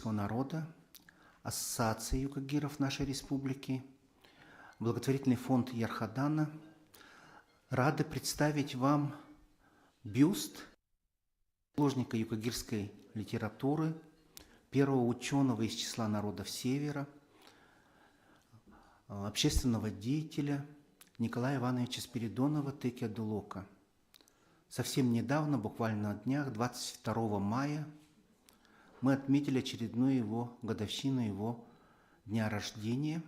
юкагирского народа, Ассоциации юкагиров нашей республики, благотворительный фонд Ярхадана рады представить вам бюст художника юкагирской литературы, первого ученого из числа народов Севера, общественного деятеля Николая Ивановича Спиридонова Теки-Адулока. Совсем недавно, буквально на днях, 22 мая, мы отметили очередную годовщину его дня рождения.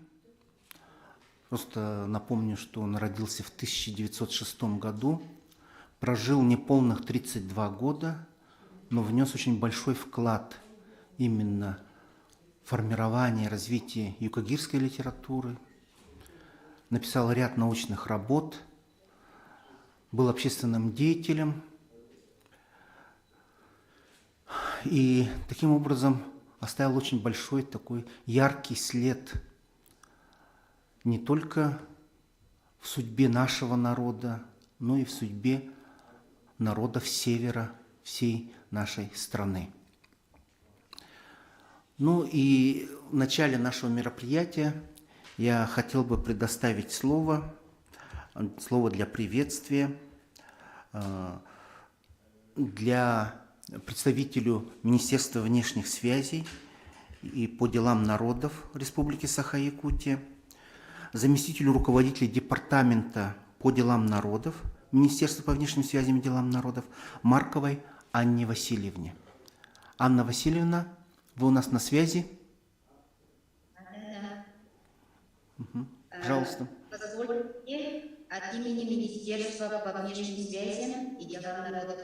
Просто напомню, что он родился в 1906 году, прожил неполных 32 года, но внес очень большой вклад именно в формирование и развитие юкагирской литературы, написал ряд научных работ, был общественным деятелем и таким образом оставил очень большой такой яркий след не только в судьбе нашего народа, но и в судьбе народов Севера всей нашей страны. Ну и в начале нашего мероприятия я хотел бы предоставить слово для приветствия для представителю Министерства внешних связей и по делам народов Республики Саха-Якутия, заместителю руководителя Департамента по делам народов Министерства по внешним связям и делам народов Марковой Анне Васильевне. Анна Васильевна, вы у нас на связи? Да. Угу. Пожалуйста. Позвольте мне от имени Министерства по внешним связям и делам народов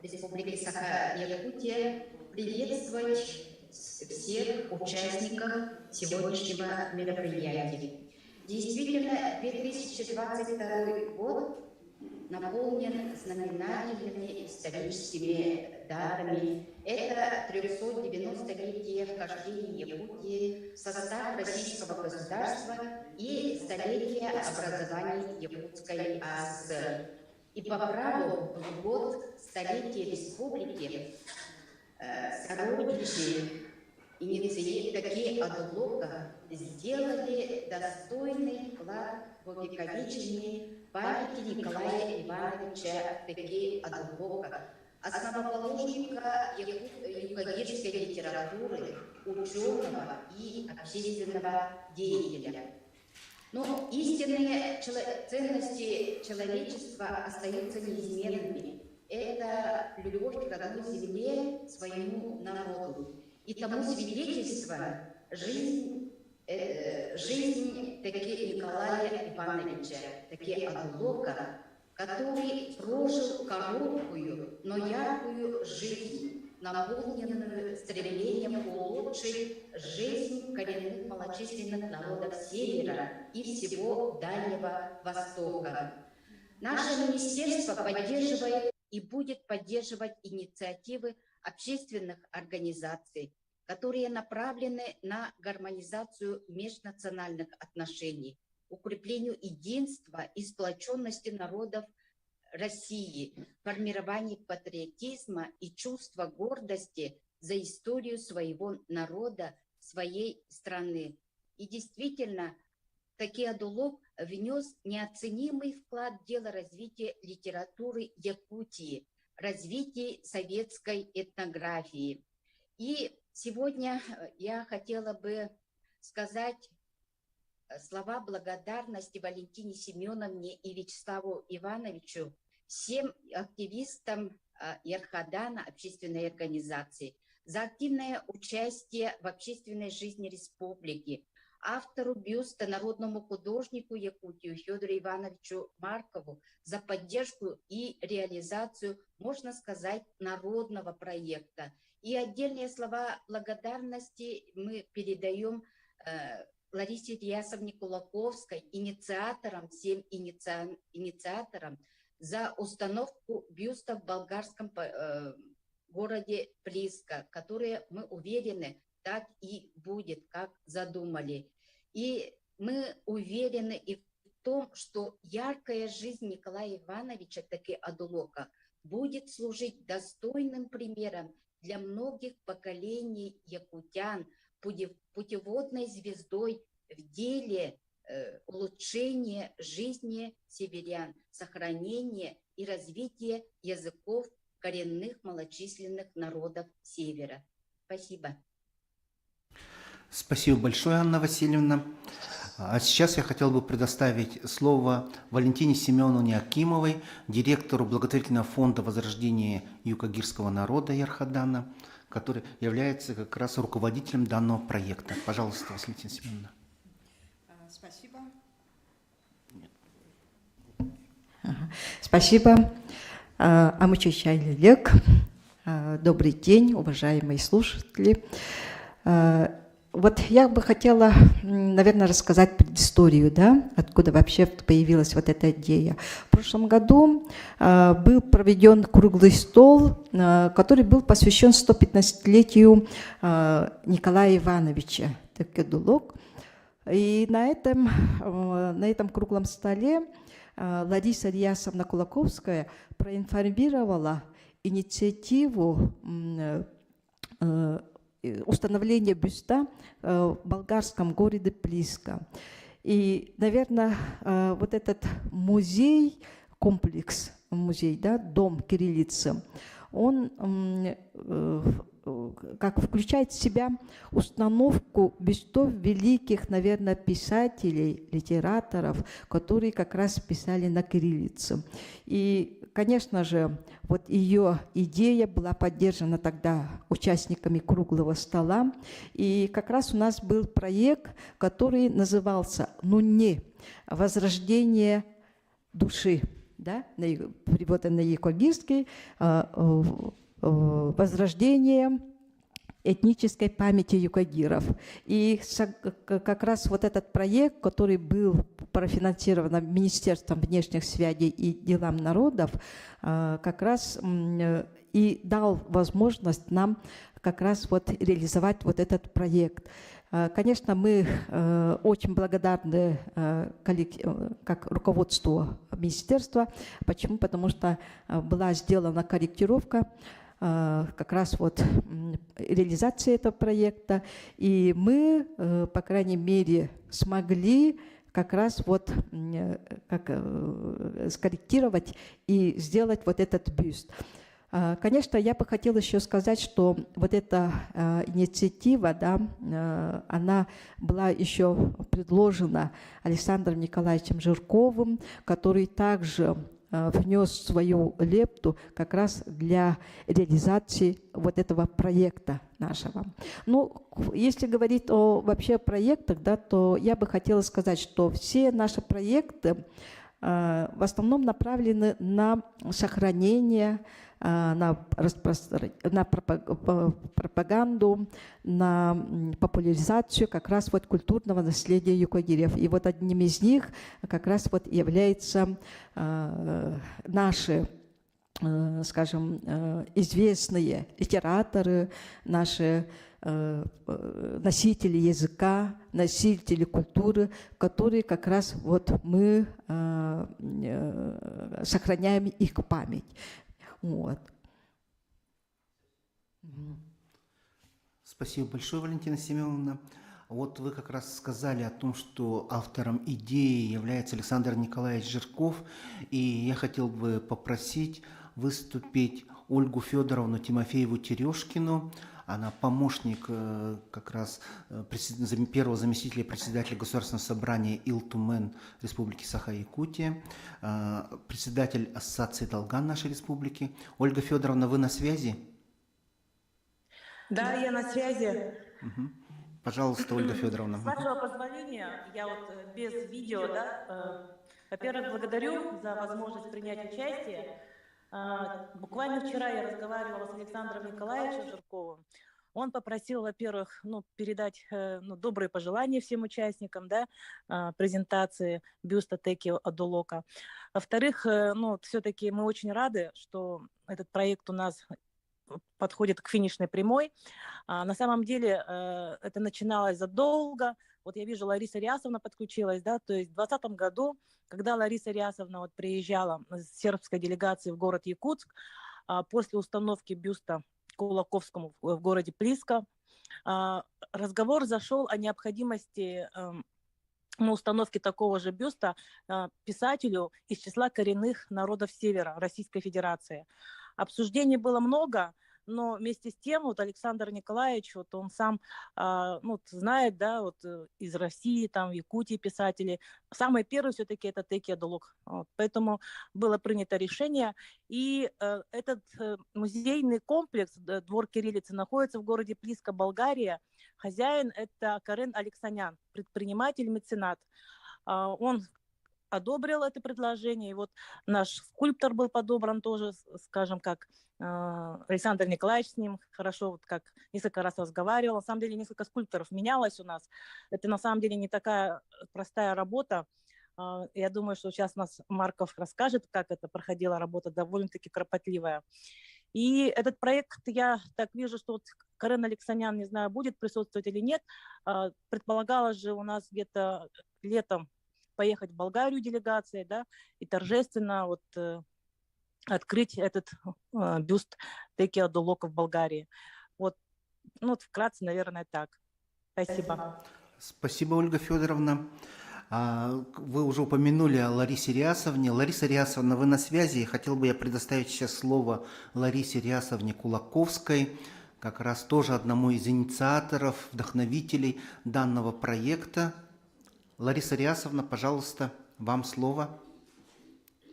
Республики Саха-Якутия приветствовать всех участников сегодняшнего мероприятия. Действительно, 2022 год наполнен знаменательными историческими датами. Это 390-летие вхождения Якутии в состав Российского государства и столетие образования Якутской АСР. И по праву в год столетия республики сородичи Теки-Адулока сделали достойный вклад в увековечение памяти Николая Ивановича Теки-Адулока, основоположника юкагирской литературы, ученого и общественного деятеля. Но истинные ценности человечества остаются неизменными. Это любовь к родной земле, своему народу. И тому свидетельство жизнь Теки Николая Ивановича Теки-Адулока, который прожил короткую, но яркую жизнь, наполненную стремлением улучшить жизнь коренных малочисленных народов Севера и всего Дальнего Востока. Наше министерство поддерживает и будет поддерживать инициативы общественных организаций, которые направлены на гармонизацию межнациональных отношений, укреплению единства и сплоченности народов России, формированию патриотизма и чувства гордости за историю своего народа, своей страны. И действительно, Теки-Адулок внес неоценимый вклад в дело развития литературы Якутии, развития советской этнографии. И сегодня я хотела бы сказать слова благодарности Валентине Семеновне и Вячеславу Ивановичу, всем активистам Ярхадана, общественной организации, за активное участие в общественной жизни республики, автору бюста, народному художнику Якутии Федору Ивановичу Маркову за поддержку и реализацию, можно сказать, народного проекта. И отдельные слова благодарности мы передаем Ларисе Ильясовне Кулаковской, инициаторам, всем инициаторам за установку бюста в болгарском городе Плиска, которые, мы уверены, так и будет, как задумали. И мы уверены и в том, что яркая жизнь Николая Ивановича Теки-Адулока будет служить достойным примером для многих поколений якутян путеводной звездой в деле улучшения жизни северян, сохранения и развития языков коренных малочисленных народов Севера. Спасибо. Спасибо большое, Анна Васильевна. А сейчас я хотел бы предоставить слово Валентине Семеновне Акимовой, директору благотворительного фонда возрождения юкагирского народа Ярхадана, который является как раз руководителем данного проекта. Пожалуйста, Валентина Семеновна. Спасибо. Спасибо. Амучачайлилек. Добрый день, уважаемые слушатели. Вот я бы хотела, наверное, рассказать предысторию, да, откуда вообще появилась вот эта идея. В прошлом году был проведен круглый стол, который был посвящен 115-летию Николая Ивановича Текедулок. И на этом круглом столе Лариса Риясовна Кулаковская проинформировала инициативу установления бюста в болгарском городе Плиска. И, наверное, вот этот музей, комплекс, музей, да, дом кириллицы, он как включает в себя установку бюстов великих, наверное, писателей, литераторов, которые как раз писали на кириллице. И, конечно же, вот ее идея была поддержана тогда участниками круглого стола. И как раз у нас был проект, который назывался «Нунне. Возрождение души». Да? Перевод на якогирский возрождение этнической памяти юкагиров. И как раз вот этот проект, который был профинансирован Министерством внешних связей и делам народов, как раз и дал возможность нам как раз вот реализовать вот этот проект. Конечно, мы очень благодарны как руководству министерства. Почему? Потому что была сделана корректировка как раз вот реализации этого проекта, и мы, по крайней мере, смогли как раз вот как скорректировать и сделать вот этот бюст. Конечно, я бы хотела еще сказать, что вот эта инициатива, да, она была еще предложена Александром Николаевичем Жирковым, который также внес свою лепту как раз для реализации вот этого проекта нашего. Ну, если говорить о вообще проектах, да, то я бы хотела сказать, что все наши проекты в основном направлены на сохранение, на пропаганду, на популяризацию как раз вот культурного наследия юкагиров. И вот одним из них как раз вот являются наши, скажем, известные литераторы, наши носители языка, носители культуры, которые как раз вот мы сохраняем их память. Вот. Спасибо большое, Валентина Семеновна. Вот вы как раз сказали о том, что автором идеи является Александр Николаевич Жирков, и я хотел бы попросить выступить Ольгу Федоровну Тимофееву-Терешкину. Она помощник как раз первого заместителя председателя Государственного собрания Илтумен Республики Саха-Якутия, председатель Ассоциации Долган нашей республики. Ольга Федоровна, вы на связи? Да, я на связи. Угу. Пожалуйста, Ольга Федоровна. С вашего позволения, я вот без видео, да, во-первых, благодарю за возможность принять участие. Буквально вчера я разговаривала с Александром Николаевичем Жирковым. Он попросил, во-первых, передать добрые пожелания всем участникам, да, презентации бюста Теки Адулока. Во-вторых, все-таки мы очень рады, что этот проект у нас подходит к финишной прямой. На самом деле это начиналось задолго. Вот я вижу, Лариса Риясовна подключилась, да, то есть в 2020 году, когда Лариса Риясовна вот приезжала с сербской делегацией в город Якутск, после установки бюста Кулаковскому в городе Плиска. Разговор зашел о необходимости на установке такого же бюста писателю из числа коренных народов Севера Российской Федерации. Обсуждений было много, но вместе с тем вот Александр Николаевич, вот он сам знает, да, вот из России, там, Якутии писатели. Самый первый все-таки это Теки Адулук. Вот, поэтому было принято решение. И этот музейный комплекс, двор кириллицы, находится в городе Плиска, Болгария. Хозяин это Карен Алексанян, предприниматель, меценат. Он одобрил это предложение. И вот наш скульптор был подобран тоже, скажем, как Александр Николаевич с ним хорошо, вот как несколько раз разговаривал. На самом деле несколько скульпторов менялось у нас. Это на самом деле не такая простая работа. Я думаю, что сейчас нас Марков расскажет, как это проходила работа, довольно-таки кропотливая. И этот проект, я так вижу, что вот Карен Алексанян, не знаю, будет присутствовать или нет. Предполагалось же у нас где-то летом поехать в Болгарию делегацией, да, и торжественно вот открыть этот бюст Теки Адулока в Болгарии. Вот, вот вкратце, наверное, так. Спасибо. Спасибо, Ольга Федоровна. Вы уже упомянули о Ларисе Рясовне. Лариса Рясовна, вы на связи. Хотел бы я предоставить сейчас слово Ларисе Рясовне Кулаковской, как раз тоже одному из инициаторов, вдохновителей данного проекта. Лариса Рясовна, пожалуйста, вам слово.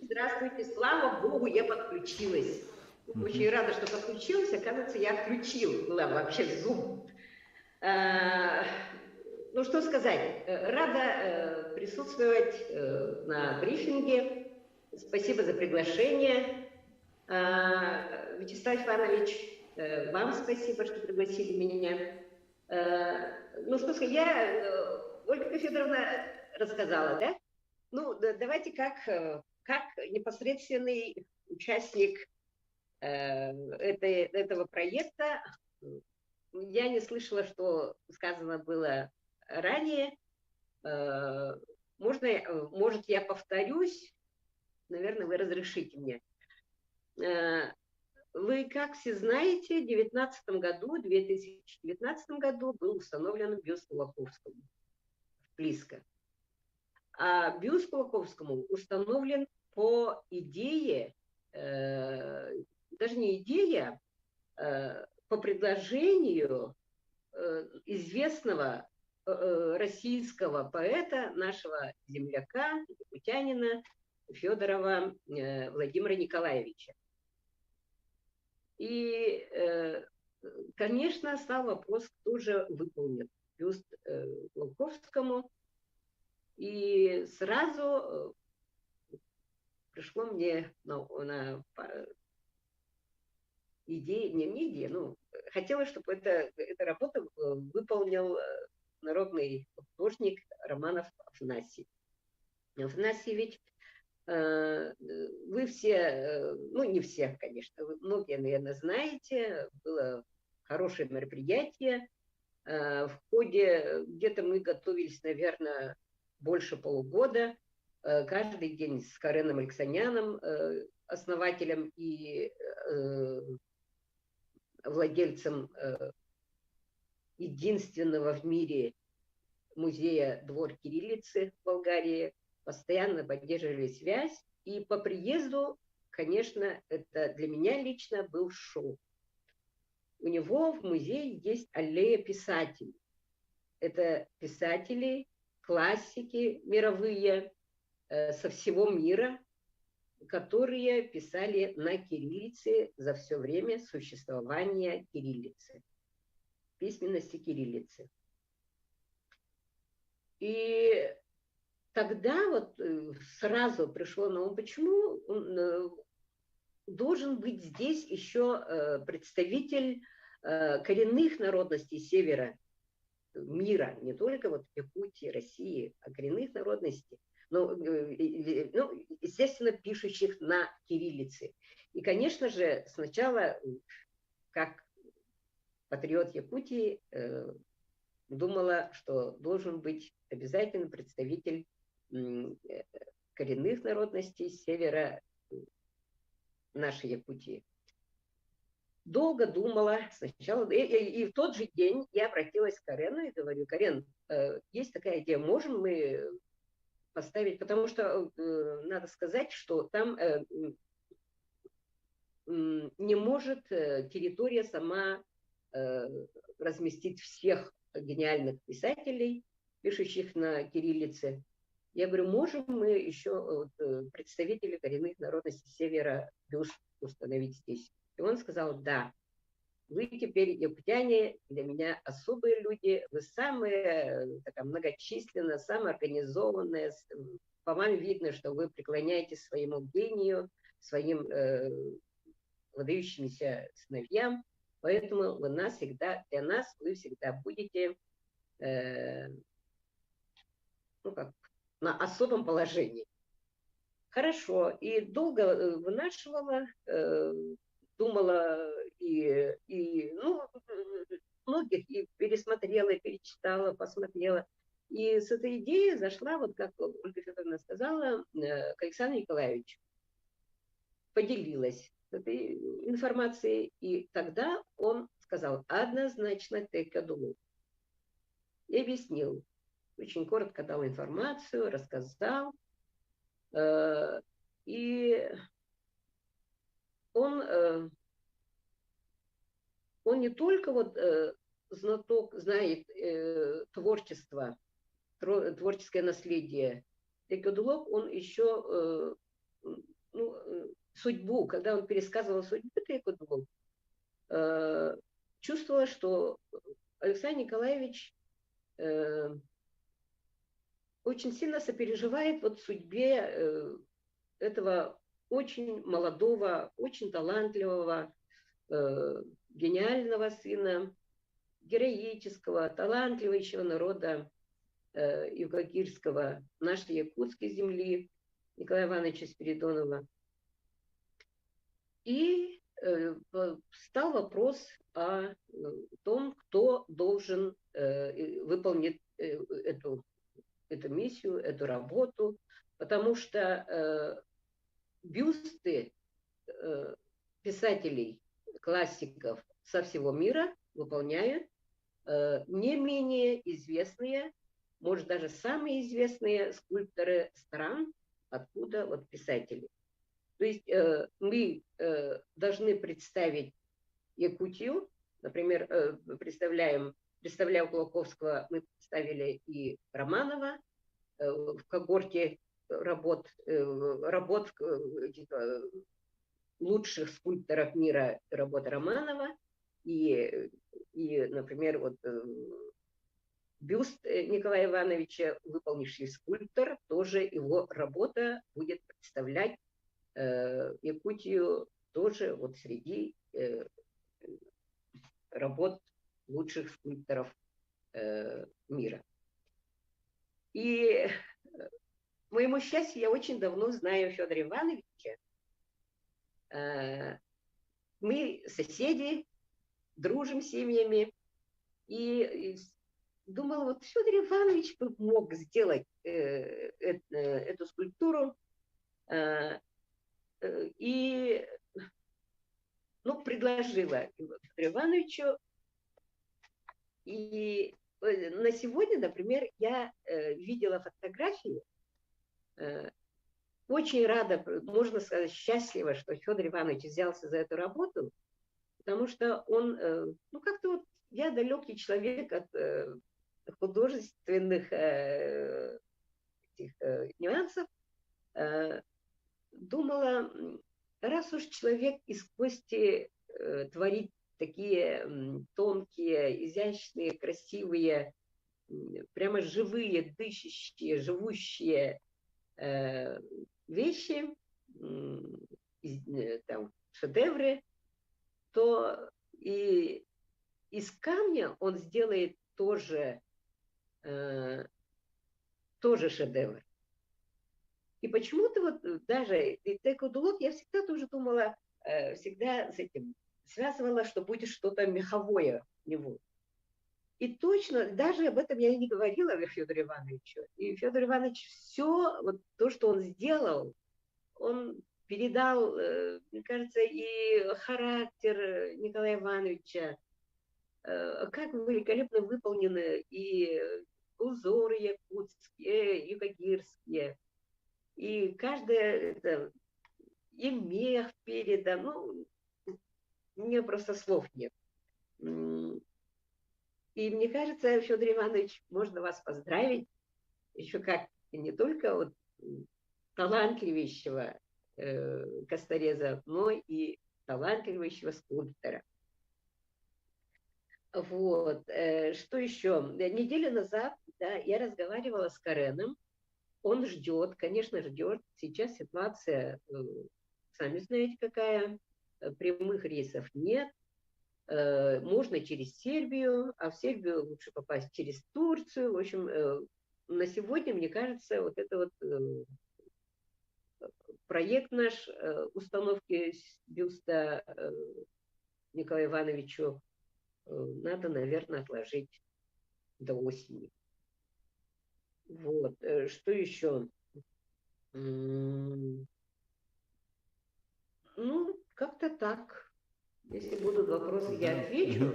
Здравствуйте, слава Богу, я подключилась. Очень рада, что подключилась. Оказывается, я отключила вообще Zoom. Ну, что сказать. Рада присутствовать на брифинге. Спасибо за приглашение. Вячеслав Иванович, вам спасибо, что пригласили меня. Ну, что сказать, Ольга Федоровна рассказала, да? Ну, давайте как непосредственный участник этого проекта, я не слышала, что сказано было ранее. Может, я повторюсь, наверное, вы разрешите мне. Вы, как все знаете, в 2019 году был установлен бюст Кулаковскому в Плиско. А бюст Кулаковскому установлен по идее, даже не идея, по предложению известного российского поэта, нашего земляка, якутянина Федорова Владимира Николаевича. И, конечно, стал вопрос, кто же выполнит бюст Кулаковскому. И сразу пришло мне на идею, хотелось, чтобы эту работу выполнил народный художник Романов Афанасий. Афанасий, ведь вы все, не все, конечно, вы многие, наверное, знаете, было хорошее мероприятие. В ходе, где-то мы готовились, наверное, больше полугода, каждый день с Кареном Алексаняном, основателем и владельцем единственного в мире музея «Двор кириллицы» в Болгарии, постоянно поддерживали связь. И по приезду, конечно, это для меня лично был шок. У него в музее есть аллея писателей. Это писатели, классики мировые со всего мира, которые писали на кириллице за все время существования кириллицы, письменности кириллицы. И тогда вот сразу пришло на ум, почему должен быть здесь еще представитель коренных народностей севера мира, не только вот Якутии, России, а коренных народностей, естественно, пишущих на кириллице. И, конечно же, сначала, как патриот Якутии, думала, что должен быть обязательно представитель коренных народностей севера нашей Якутии. долго думала сначала, и в тот же день я обратилась к Карену и говорю: Карен, есть такая идея, можем мы поставить, потому что надо сказать, что там не может территория сама разместить всех гениальных писателей, пишущих на кириллице. Я говорю, можем мы еще представителей коренных народностей Севера бюст установить здесь? И он сказал, да, вы теперь, якутяне, для меня особые люди, вы самые такая, многочисленные, самые организованные, по вам видно, что вы преклоняетесь своему гению, своим выдающимся сыновьям, поэтому вы нас всегда, для нас вы всегда будете ну, как, на особом положении. Хорошо, и долго вынашивала, думала ну, многих и пересмотрела, и перечитала, посмотрела. И с этой идеей зашла, вот как Ольга Федоровна сказала, к Александру Николаевичу. Поделилась этой информацией, и тогда он сказал, однозначно Текадулу. И объяснил, очень коротко дал информацию, рассказал, и он не только вот знаток, знает творчество, творческое наследие Текадулок, он еще судьбу, когда он пересказывал судьбу Текадулок, чувствовала, что Александр Николаевич очень сильно сопереживает вот судьбе этого очень молодого, очень талантливого, гениального сына, героического, талантливого еще народа югогирского, нашей якутской земли, Николая Ивановича Спиридонова. И стал вопрос о том, кто должен выполнить эту миссию, эту работу, потому что бюсты писателей, классиков со всего мира выполняют не менее известные, может даже самые известные скульпторы стран, откуда вот писатели. То есть мы должны представить Якутию, например, представляя Кулаковского, мы представили и Романова в когорте работ лучших скульпторов мира, работа Романова, и например, вот бюст Николая Ивановича, выполнивший скульптор, тоже его работа будет представлять Якутию тоже вот среди работ лучших скульпторов мира. И к моему счастью, я очень давно знаю Федора Ивановича. Мы соседи, дружим семьями. И думала, вот Федор Иванович бы мог сделать эту скульптуру. И предложила Федору Ивановичу. И на сегодня, например, я видела фотографии, очень рада, можно сказать, счастлива, что Федор Иванович взялся за эту работу, потому что он, как-то вот я далекий человек от художественных нюансов, думала, раз уж человек из кости творит такие тонкие, изящные, красивые, прямо живые, дышащие, живущие вещи, там, шедевры, то и из камня он сделает тоже шедевр. И почему-то вот даже Текадулок я всегда тоже думала, всегда с этим связывала, что будет что-то меховое у него. И точно, даже об этом я и не говорила Федору Ивановичу. И Федор Иванович все, вот то, что он сделал, он передал, мне кажется, и характер Николая Ивановича, как великолепно выполнены и узоры якутские, юкагирские, и каждое это, и мех передан, ну, мне просто слов нет. И мне кажется, Федор Иванович, можно вас поздравить еще как не только вот талантливейшего костореза, но и талантливейшего скульптора. Вот. Что еще? Неделю назад, да, я разговаривала с Кареном. Он ждет, конечно, ждет. Сейчас ситуация, сами знаете, какая. Прямых рейсов нет. Можно через Сербию, а в Сербию лучше попасть через Турцию. В общем, на сегодня, мне кажется, вот это вот проект наш установки бюста Николаю Ивановичу надо, наверное, отложить до осени. Вот. Что еще? Ну, как-то так. Если будут вопросы, я отвечу.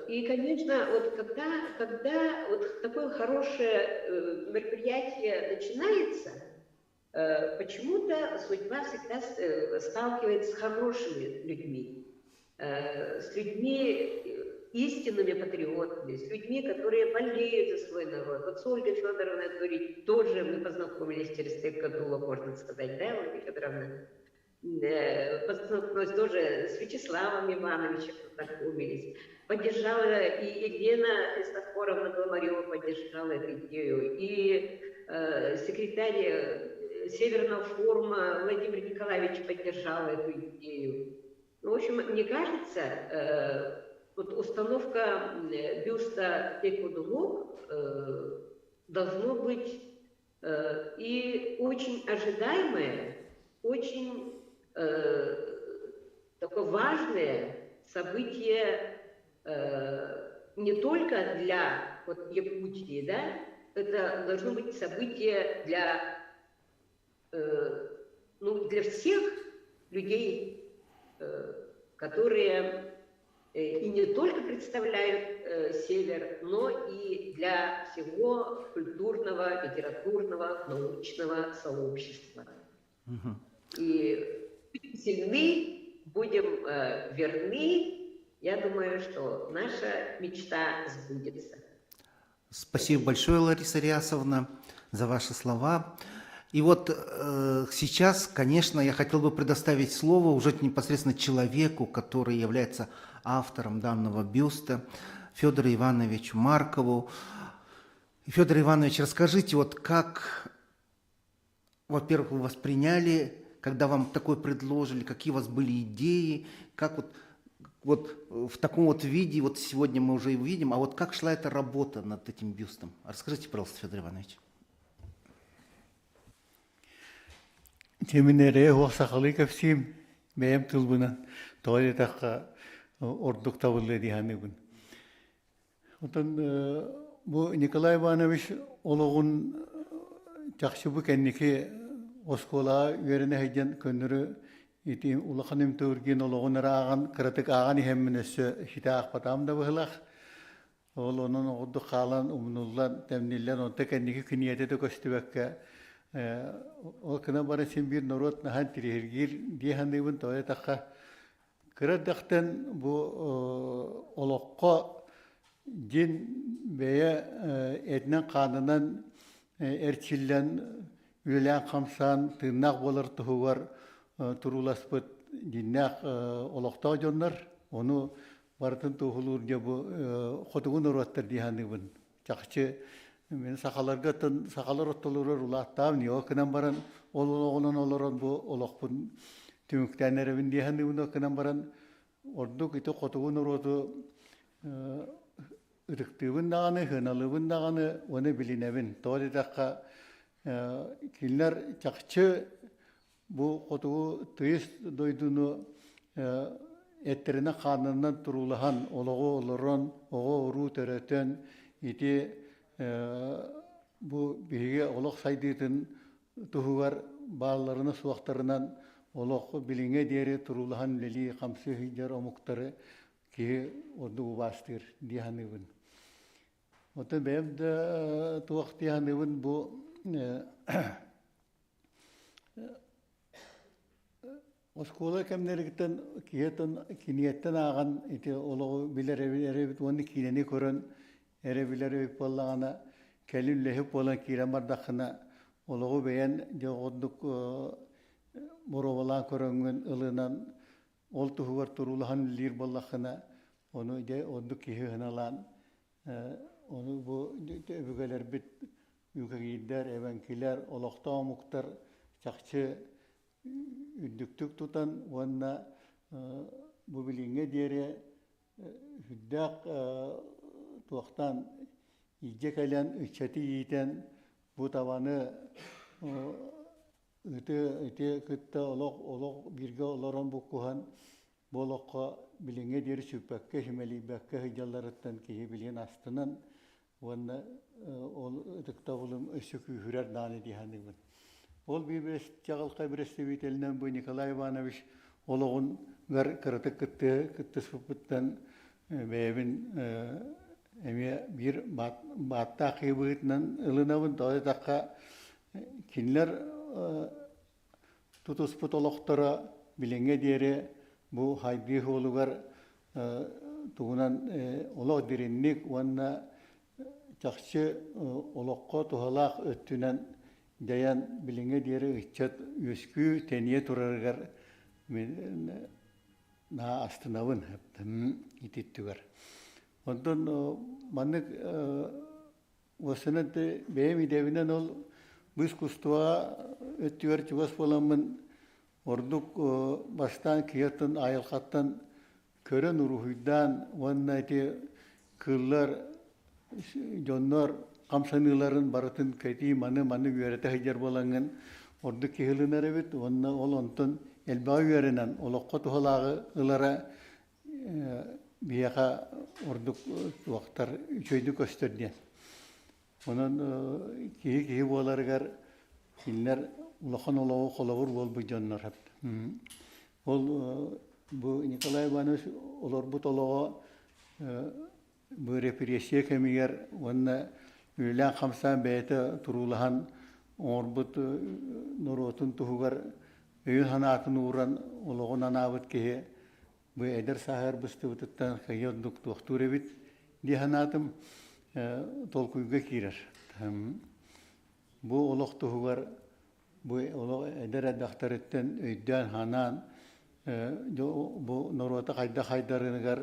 И, конечно, вот когда вот такое хорошее мероприятие начинается, почему-то судьба всегда сталкивается с хорошими людьми, с людьми истинными патриотами, с людьми, которые болеют за свой народ. Вот с Ольгой Федоровной говорит, тоже мы познакомились через Текадула, можно сказать, да, Ольга Федоровна? Познакомилась тоже с Вячеславом Ивановичем, познакомились. Поддержала и Елена Христофоровна Гломарева поддержала эту идею, и секретарь Северного форума Владимир Николаевич поддержал эту идею. Ну, в общем, мне кажется, вот установка бюста Текудулу должно быть и очень ожидаемое, очень такое важное событие не только для вот, Якутии, да, это должно быть событие для, ну, для всех людей, которые и не только представляют Север, но и для всего культурного, литературного, научного сообщества. И сильны, будем верны. Я думаю, что наша мечта сбудется. Спасибо большое, Лариса Рясовна, за ваши слова. И вот сейчас, конечно, я хотел бы предоставить слово уже непосредственно человеку, который является автором данного бюста, Федору Ивановичу Маркову. Федор Иванович, расскажите, вот как, во-первых, вы восприняли, когда вам такое предложили, какие у вас были идеи, как вот в таком вот виде, вот сегодня мы уже его видим, а вот как шла эта работа над этим бюстом? Расскажите, пожалуйста, Федор Иванович. Теминере хосахалыка всем бәем тылбына толи тақа ордук табылы диханыбын. Отан бу Николай Иванович ологун жақшыбы кәннеке оскола үйеріне хайден көндірі итим улаханым төрген ологун раған кратык аған ихемменесі хита ақпатамда бұғылақ. Ол onun ordu qalan umnullar temniller on tekenniki küniyete de köstübekke o kana barasın bir norot nahan tirihirgir dihandıbın toya takka kıradaktan bu olokko jin beye etnen kanınan erçillen ülen kamsan tırnak bolar tuhuvar turulaspıt jinnak olokta jonlar onu Bartın tohulur diye bu xotugun uğrattır dihandıbın. Çakçı men sakalar ottolurur ulattam niye o kınan baran olan oluran bu olakpın tümüktenlerin dihandıbın o kınan baran orduk ito xotugun uğratı ırıktığın dağını, hınalıbın dağını onu bilinebin. Doğru dakika kinler çakçı bu xotugu tıyız doyduğunu etterine kanından turulahan oloğu oluran, oğu uru töreten iti bu bilgi olaq saydıydın tuhuvar bağlarını suaqtarынан олоқ билиңе дери турулахан лели қамсы хиджар омуқтары ки орду бастыр диханыбын. Ота бәмді туақ диханыбын бұ Оскола кемнеріктен киеттен киниеттен аған ити олоғы билер әребіт оны кинени көрін әребілер өйіп болағана кәлін ләхіп болан кирен бардақына олоғы бәйен жоғыдық боровалан көріңін ылынан ол тұхуар тұрулахан лир болақына оны де ондық кихі ғыналан оны бұл өбігелер біт үкігейдер, әбәнкелер, олықта омуқтар чақчы үддіктік тұтан онына бұл біліңе дере хүддәк туақтан иджек әлен үтчәті ейтен бұл табаны үті күтті олық бірге оларан бұл құған бұл оққа біліңе дере сүпәкке хемелі бәкке хыджаларыттан кейі білген астынан онына ол үтікті бұлым өсі күйірер даны дейханы бұл. Ол bir çağılqa bir estevitelden bu Nikolay Ivanoviç oluğun gar kırtık kıttı sıfıttan beyevin bir batta kıybıtından ılınavın doğru dakika kinler tutusput oluqtara bilenge diyere bu haydi olugar tuğunan oluq derinlik vanna çakçı oluqqa tuhalaq öttünen Dayan bilinge diyere içat yüskü teniye turargar na astınavın hepten itittügar. Ondan manık vasınet benim idevinen ol biz kustuğa öttüver çuvas bolamın orduk baştan kiyatın ayılkattan kören ruhuydan vanna eti kıllar jonlar Kamsanıların baratın kayti manı güverete hajar bolangan ordu kihilinar evet onna olonton elba güverenen olokko tuhalağı ılara biyaka ordu vaktar çöydü gösterdiyen. Onun kihi bolargar kinler ulakhan olağı kolabur bol bu canlar hep. Ol bu Nikolay Ivanoviç olur bu tolağı bu represiye kemiyer onna Ülen kamsan beyte turulahan orbut nurotun tuhugar öğün hanatın uğran oluğun anavut ki bu eder sahar bıstı kayıyorduk doktor evit di hanatım tolkuyga kirer. Bu oluq tuhugar bu oluq eder edaktaretten öydden hanan bu nurota kaydarınıgar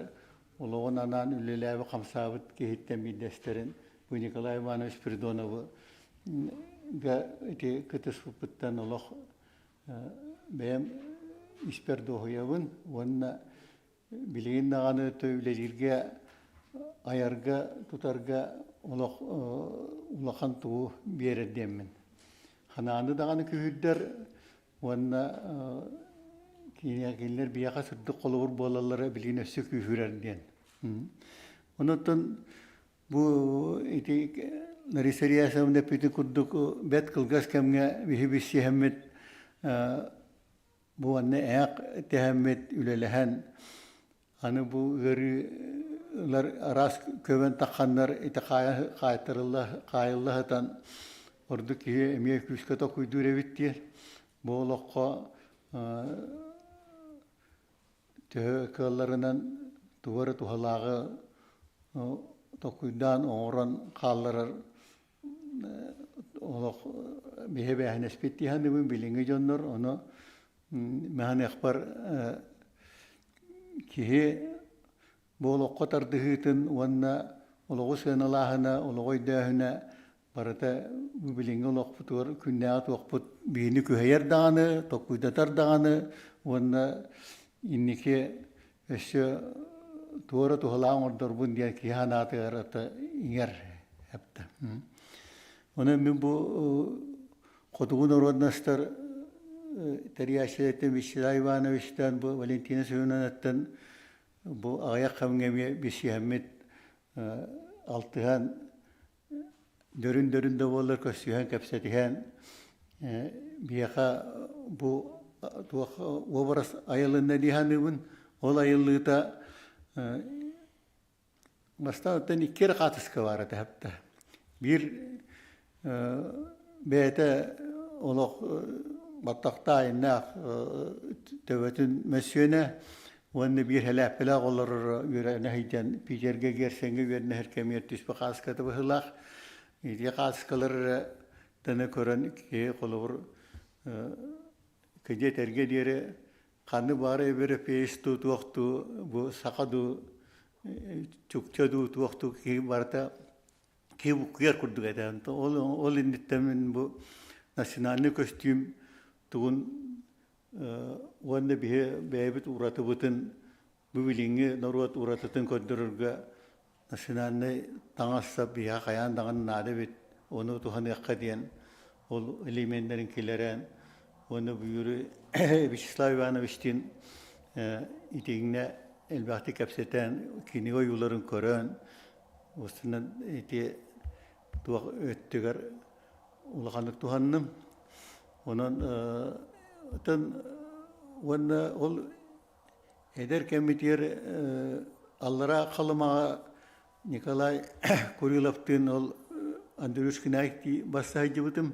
oluğun anan ülelevi kamsavut ki hitten bir desterin Bu Nikolay Ivanoviç Pridonov'u iti kıtıspıpıttan oluq benim isper doğuyavın onunla bilgin nağanı tövlelirge ayarga tutarga oluq ulaqan tuğu bir edemmin. Hananı dağanı kühüdder onunla kinler biyaka sırdık koluvur bolalara bilgin ösü kühürer diyen. Ondan bu iti narisariya samda piti kudduk bet kılgas kemge bihibisi hemmet bu anne ayak tehemmet ülelehen anı bu gariler aras köven takhanlar iti kayıllahatan ordu ki emiyek küskata kuydur evittir bu olakka tüheklarından duvarı tuhalağı Tokuydan oran kallar olaq bihe behnespetti hanı bilinge jonlar onu mehan ekbar ki bu olaq tardıhıtın wanna oloğu senalahına oloğu dahına barata bu bilinge olaq putur künnat waqput bini küheyer dağını tokuydatar dağını wanna innike eşya Tuara tuhalang order bun dia kihanat erata inger hepta. Ona min bu kotuğun orodnastar teriyasiyete Nikolay Ivanoviç'ten bu Valentina Suyunanat'tan bu ayak kamgemi bir şehmet altıhan dörün de bolar kösühen kapsatihan бияха бу туах образ айылында диханыбын, ол айылыта бастан иккер қатыска бары тәпті. Bir бәйті олық баттақта айынақ төбетін мәсүйені, оны bir хәләппілі олар үйрәні хайдан Питерге керсенге үйрәні әркемер түспі қасқаты бұхылақ. Иде қасқалар тәні көрін ке қолығыр кәде тәрге дері қаны бары бір пейісту туақты, бұл сақаду, чүктеду туақты ке барта ке бұқияр күрдік әдән. Ол иннеттәмен бұл национальный костюм туғын оны бәйбіт ұраты бұтын бүбіліңі наруат ұратытын көндірірге национальный таңаса бия қаян дағын нады бет, оны туған еққа дейін ол элементтерін келерен, оны бұйыры Вячеслав Ивановичтен итегіне әлбәқті кәпсетен кенеге юларын көрін, осынан туақ өттігер ұлғандық туғанным. Онын ол әдер кәмітер аллара қалымаға Николай Куриловтың ол Андрюшкин айты бассай жібітім.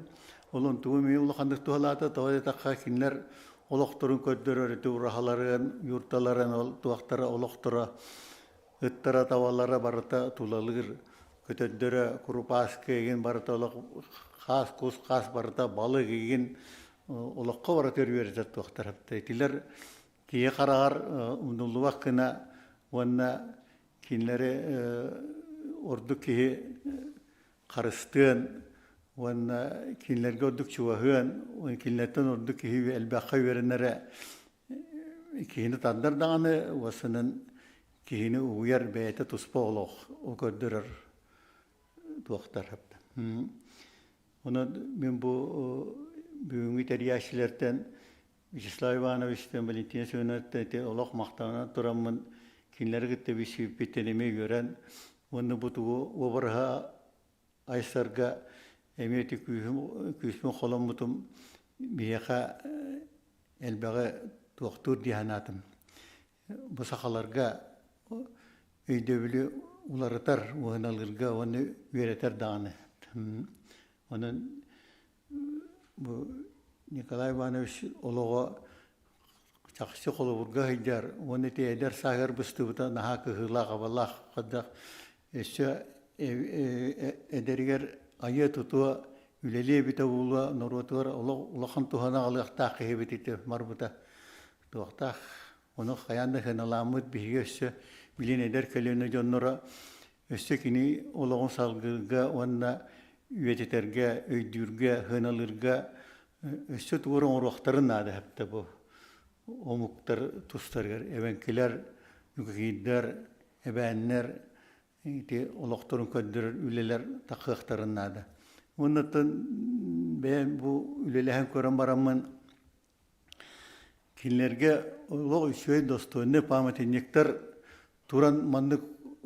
Олон туы мен ұлғандық туғалаты тауады таққа кенлер олықтырын көддірі тұрахаларын, юрталарын ол туақтары олықтыры, үттара тавалары барыта тулалығыр. Көтөддірі құрупасқа еген барыта олық қас, көз қас барыта балық еген олыққа барыта өрверді туақтар. Тілер кие қарағар ұндылы ваққына онына кенлері орды кие қарыстын, оны кенлерге ордық чуағын, оны кенлерден ордық кие әлбәққа өрінері киені тандырдағаны, осының киені ұйар бәйті тұспа олық, о көрдірір туақтар. Оны мен бұл бүгінгі тәрияшілерден Вячеслав Ивановичтен, Валентина Семеновичтен олық мақтауына тұрамын кенлерге тәбі сүйіппеттенеме көрен, оны бұтығы обырға айсарға әметі күйісмен қолым бұтым бияқа әлбәғі туақтыр дейханатым. Бұл сақаларға өйдебілі ұларытар, оғыналырға оны өретер дағаны. Оның Николай Иванович олығы чақшы қолы бұрға хайдар, оны тейдер сағыр бұсты бұта наға күхілаға балақ қадақ өсі әдергер айы тұтуа үлеле біті ұлы нұруатуар ұлақан тұхана қалықта қиы бітеті марбыта туақтақ. Оны қаянды қаналамыд бігі өсі білен әдер кәлені жонныра өсі кені ұлағын салғыға онына үйететерге, өйдүрге, қаналырға өсі туырын ұруақтарын нады әпті бұл. Омуктар тұстарғар, әбәнкелер, үкігейдер, әбәннер, олықтырын көндірір үлелер тақықтарын нады. Оннатын бәйін бұл үлеләхін көрін барамын кенлерге олық үшөй достойны памятинектер туран манды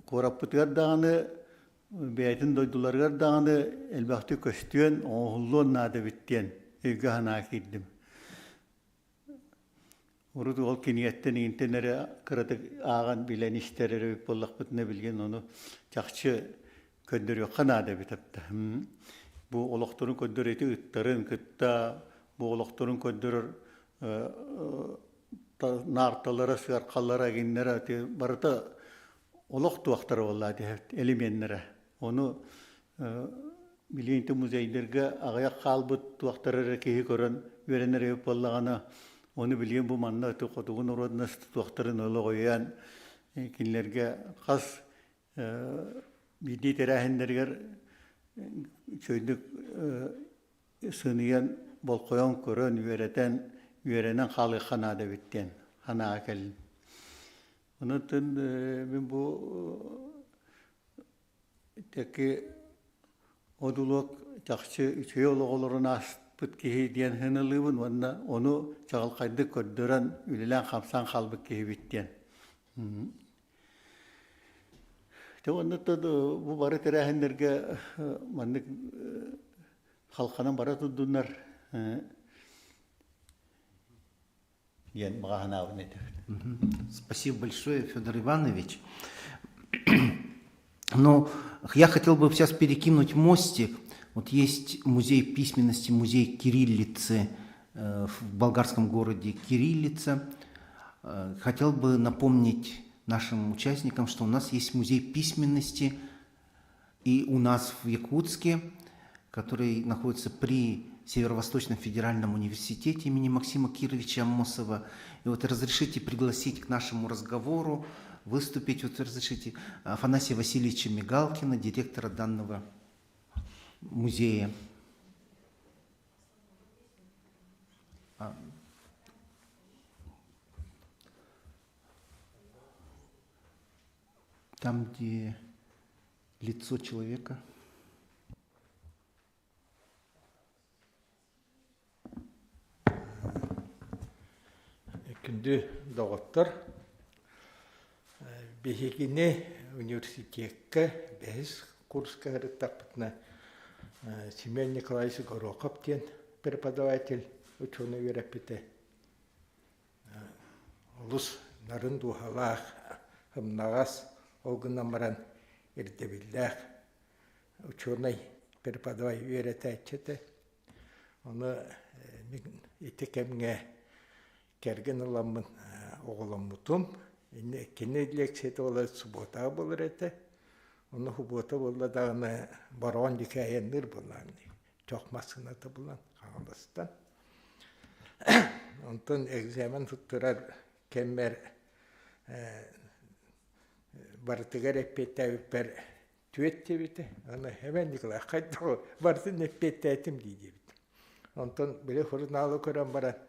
қораппытығар дағаны, бәйтін дойдуларғар дағаны әлбәқті көстүйен оғылуын нады біттен өйгі ғана кейдім. Урду ол кенияттен интенері қыратық аған білен іштері өп болақ бұтыны білген оны жақшы көндірі қанады бітіпті. Бұл олықтырын көндіреті ұттарын күтті, бұл олықтырын көндірір нарталары, сығарқалары, әгенлері барыта олық туақтары олады элементтері. Оны білейінті музейдерге ағаяқ қалбыт туақтары кейі көрін өренер өп болағаны оны білген бұл манна тұқтығын ұрудына тұқтырын олы қойян кенлерге қас бейді терәхіндергер сөйдік сыниян бол қойан көрін үйеренен қалы қанады біттен, қанаға кәлін. Онытын мен бұл тәкі одулық жақсы үшей олығылырын аст бұт кеге дейін хынылығын, оны чағылқайды көрдірін үлілен қамсан қалбы кеге біттен. Онытын бұл бары тәрәхіндерге манның қалқанын бара тұддыңдар Ен мағанауын етіп. Спасибо большое, Федор Иванович. Но я хотел бы сейчас перекинуть мостик. Вот есть музей письменности, музей кириллицы в болгарском городе Кириллица. Хотел бы напомнить нашим участникам, что у нас есть музей письменности и у нас в Якутске, который находится при Северо-Восточном федеральном университете имени Максима Кировича Аммосова. И вот разрешите пригласить к нашему разговору, выступить, вот разрешите Афанасия Васильевича Мигалкина, директора данного музея. Там, где лицо человека. Күнді доғыттыр. Бехегіне университетке бәз курска ғырыттақпытына Семен Николаевич Горохов ден преподаватель ученый верапеті. Олыс нарын дұғалақ, хымнағас, олғынамаран ердебілдәқ ученый преподаватель вереті әтчеті. Оны етекемге керген оламын оғыламытым. Кені лекцияты олар суббота болыр әті. Оны суббота болы дағыны баруан деке әйендір болан. Чоқмасынаты болан қағалыстан. Онтын экзамен тұттырар кеммер бартығар әппетті әвіппер түйетті біті. Оны әмен декілі қайты бартын әппетті әтім дейді біті. Онтын білі фұрналы көрен баран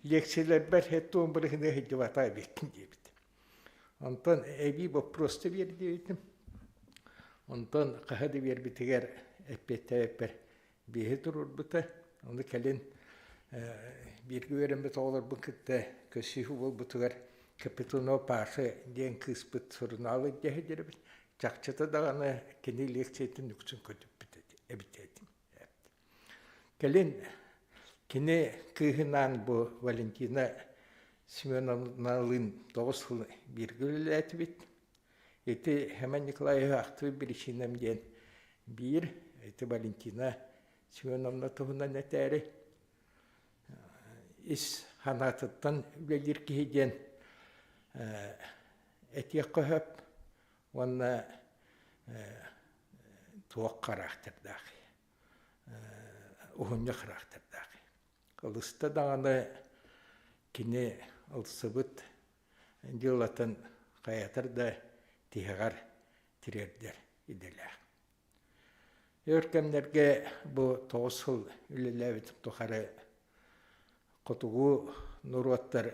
лекциялар бар хетті он бірігіне хеджі бата бекін дейді. Онтан әбей просто берді өйтім. Онтан қағады бербітігер әппетті әппер бейі тұрыр бұта. Оны кәлін бергі өрен бұт олар бұл күтті көсіху бол бұтығар капитано пашы ден кыз бұт сұрыналы дәхі дері біт. Чақчыта дағаны кені лекциятын нүксін көтіп әбітетім. Кәлін кені күйінан бұл Валентина Семеновналын 9 жыл бергілі әті бет. Эти Хеман Николаев Ахтовы бірішінем ден бір, эти Валентина Семеновна тұғынан әтәрі. Ис ханатыттан үлелер кейден әте қөхіп, оны туақ қарақтырдағы, ұғынны қарақтырдағы. Қылысты дағаны кені ұлсыбыт жылатын қаятырда тиғар тирердер иделер. Өркемдерге бұл 9 жыл үлеләвітіп тұқары құтығу нұруаттар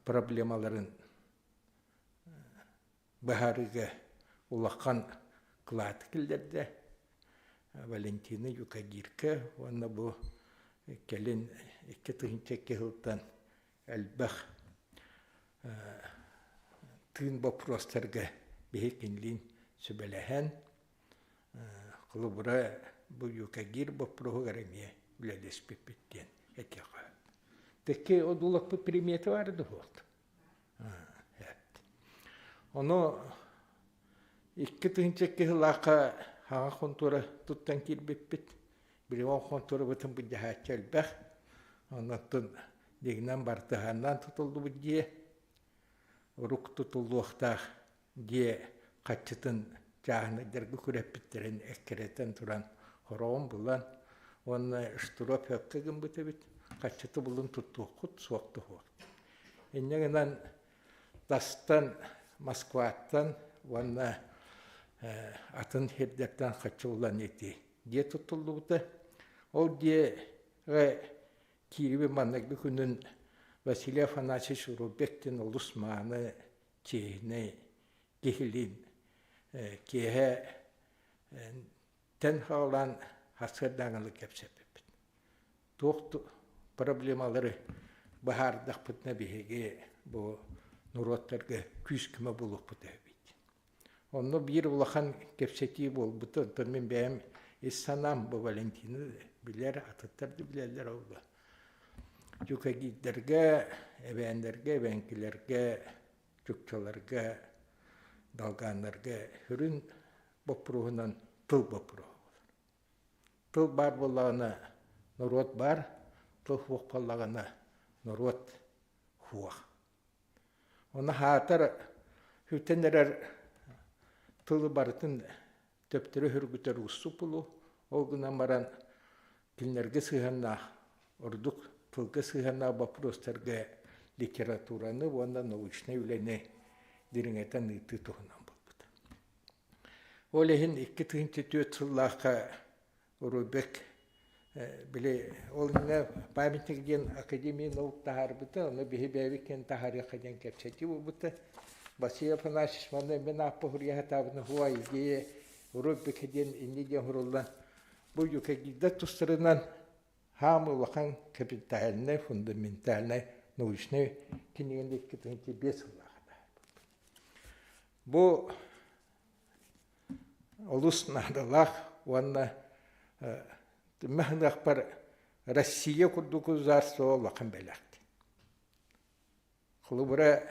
проблемаларын бағарыға ұлаққан қылаты келдерді. Валентина Юкагирка, оны бұл келін 2-2 жылдан әлбәқ түйін бопростарға бейкенлін сөбеләхән. Құлыбыра бұл Юкагир бопроғы ғараме үләлеспеп беттен әтеға. Тәке одулақ бұл приметі варды болды. Оны 2-2 жылақа хаға қонтура тұттан келбеп бет. Бірі он қонтура бұтын бұл жағатшы әлбәқ. Онықтың дегінен бартығаннан тұтылды бұл де. Ұруқ тұтылды оқтақ де қатшытын жағыны дәргі көрәппеттерін әккереттен тұран қорауын бұлан. Оны ұштырап өпкеген бұты бет. Қатшыты бұлын тұтты құт, суақты хоқты. Еннегінен дастан, Москваттан, оны атын хердерден қатшы ұлан еті. Де тұтылды бұты. Ол де Киеве маннагы күнін Василий Афанасьевич Рубектен ұлысманы чейіне кехілін кеге тән қағылан хасырдаңылы кәпсәппет. Тоқты проблемалары бағардақ бұтына бейге бұл нұраттарға күз күмі болып бұты әбейді. Оны бір ұлақан кәпсәті бол бұты, мен бәйім ес санам бұл Валентина Biler, atıtlar da bilerler oldu. Yukagidlerge, ebenlerge, ebenkilerge, çukçalarga, dalganlarga hürün bopruğundan tıl bopruğu. Tıl bar bolağına norot bar, tıl huokpallağına norot huak. Ona hatar hütenler tılı barıtın töptürü hürgüter ussu pulu, o günden baran kilnerge sığanna, orduk tılgı sığanna baprostarga literaturanı, ondan naучны ülene diringeten ıtı tuhunan bulbudu. Olehin iki tığınçı tüet sıllahka urubek bile olina pamятник gen akademiya nauk taharbıta, onu bihi beviken tahariqa gen kepseti bulbuta. Basiya panaşışmanı ben apı hurya hatabını huwa ilgiye urubek gen inni gen hurullan. Bu yukagidda tustırınan hamı vakan kapitalne, fundamentalne, naучны kinigende iki tığınçı bir sıllahka. Bu улус надалах, ванна махнах пар Россия курдукузарство лакын белакти. Хулубра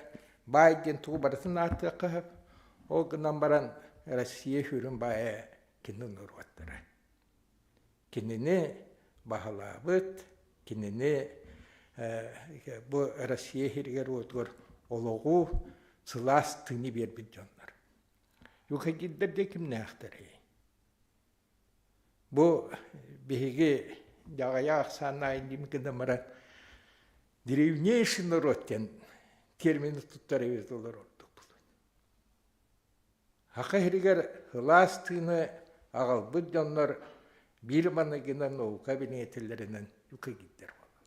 Байден тубарсын атыкы, о гынан баран Россия хүрін бая кинин урваттары. Кинини бахалабыт, кинини bu Россия хиргер отгор ологу сылас тыны бербит жонлар. Yukagidler de kim nähtere. Bu bihigi jagaya aksana indim kındamara древнейший народ тен термини туттарыбыз олар ордук булду. Хака хиригер хылас тыны агалбыт жонлор бир манагына наука кабинетлеринен yukagidler болду.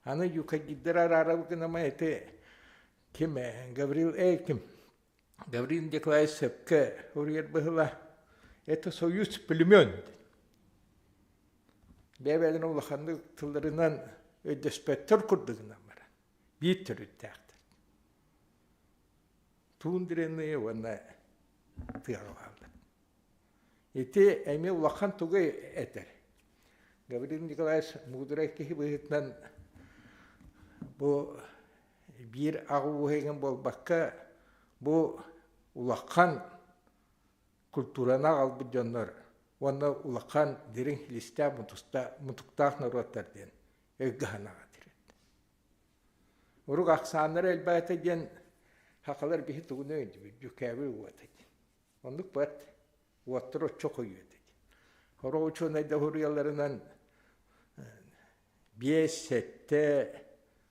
Аны yukagidler арабыгына эте ким Гаврил Эльким Гаврил Николаевич Сепке, урьер была, это союз племен. Бевелин улаханды тылдарынан ödespettir kurdığından var. Bir tür üttəxdir. Tuğundireni ona tığalardı. Eti emi ulakhan tuğu eter. Gavril Nikolaevich Muğdurekki bıhıtnan bu bir ağı hegen bol bakka bu ulakhan kulturana qalbı canlar. Onda ulakhan derin liste mutuktaq narotlardan öggahana gatiret. Uruk aksanlar elbette gen hakalar bihi tuğunu ödü, yükevi uvataydı. Onduk bat uvattırı çok uyuyordu. Hora uçuna da huriyalarından bir sette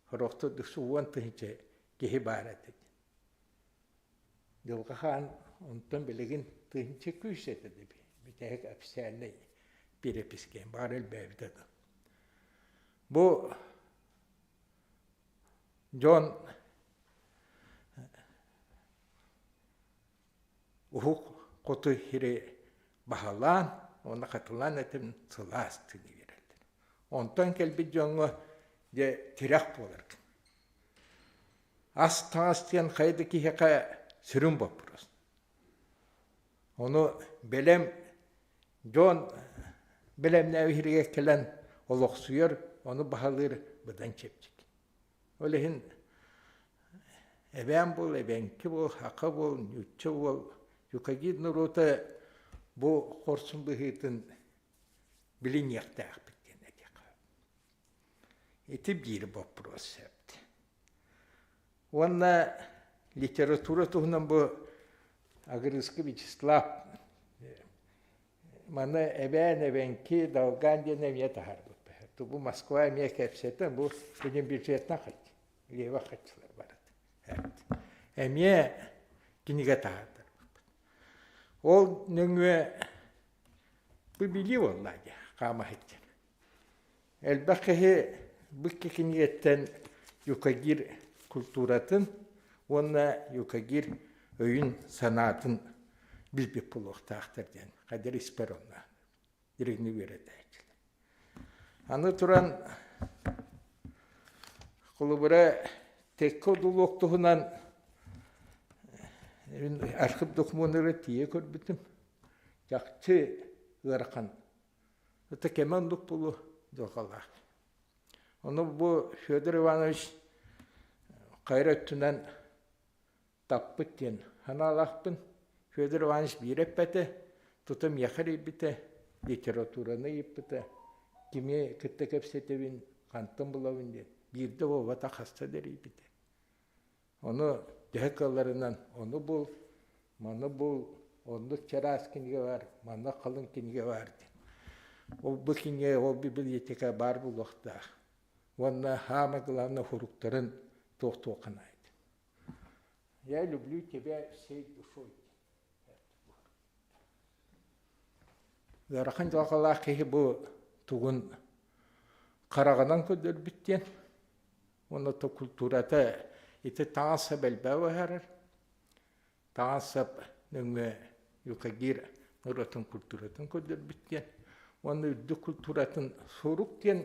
horoktu dışı uvantınca gehi barat edin. Yılgahan ondan bilegin tınca küyset edin. Bir tek apisane bir episken var elbette. Bu John uhuk kutu hiri bahalan ona katılan etim sılas tini verildi. Ondan kelbi John'u de tirak bolarken. As tanıstiyan kaydaki heka sürüm bapuruz. Onu belem John belem nevhiriye kelen oluqsuyur, onu bahalır bıdan çepcik. Ölehin eben bol, ebenki bol, haka bol, nütçe bol, yukagid nurota bu korsun bıhıtın bilin yaktağ bitken edeka. Eti bir bapros yaptı. Ona literatura tuğunan bu Agriski Vichislav mana ebenki dalgan diye nevye tahardı. Bu Moskva emye kepseten bu benim bücretine kaç. Leva kaçlar var. Evet. Emye kiniga tahardı. O nöngve bu biliyor vallahi kama etken. Elbette bu kiniyetten yukagir kulturatın ona yukagir öğün sanatın bir puluk tahtırdan. Kader isper ona. Dirini veredi. Anı turan kulubura tek oduluktuğundan arşiv dokumanları diye gördüm. Yakçı ırkan Это кемендук булу доғалақ. Оны бұл Федор Иванович қайраттынан таппыт ден ханалақпын. Федор Иванович биреп бәті, тұтым яқыр ебіті, литератураны ебіті, кеме күтті көпсетебін, қантын бұлауын ден. Бірді ол вата қастадыр ебіті. Оны дәкаларынан, оны бұл, маны бұл, ондық чарас кенге бар, маны қалын кенге бар ден. Ол бұл кенге, ол библиотека бар бұл оқтақ. Онна хама главный хуруктарын тоқтоқынайды. Я люблю тебя всей душой. Гарахан жоғалақ кеге бұл тұғын қарағынан көдір біттен. Оны то культурата ити таңаса бәлбәуі әрір. Таңасап нүңі юкагир нұратын культуратын көдір біттен. Оны үдді культуратын соруқтен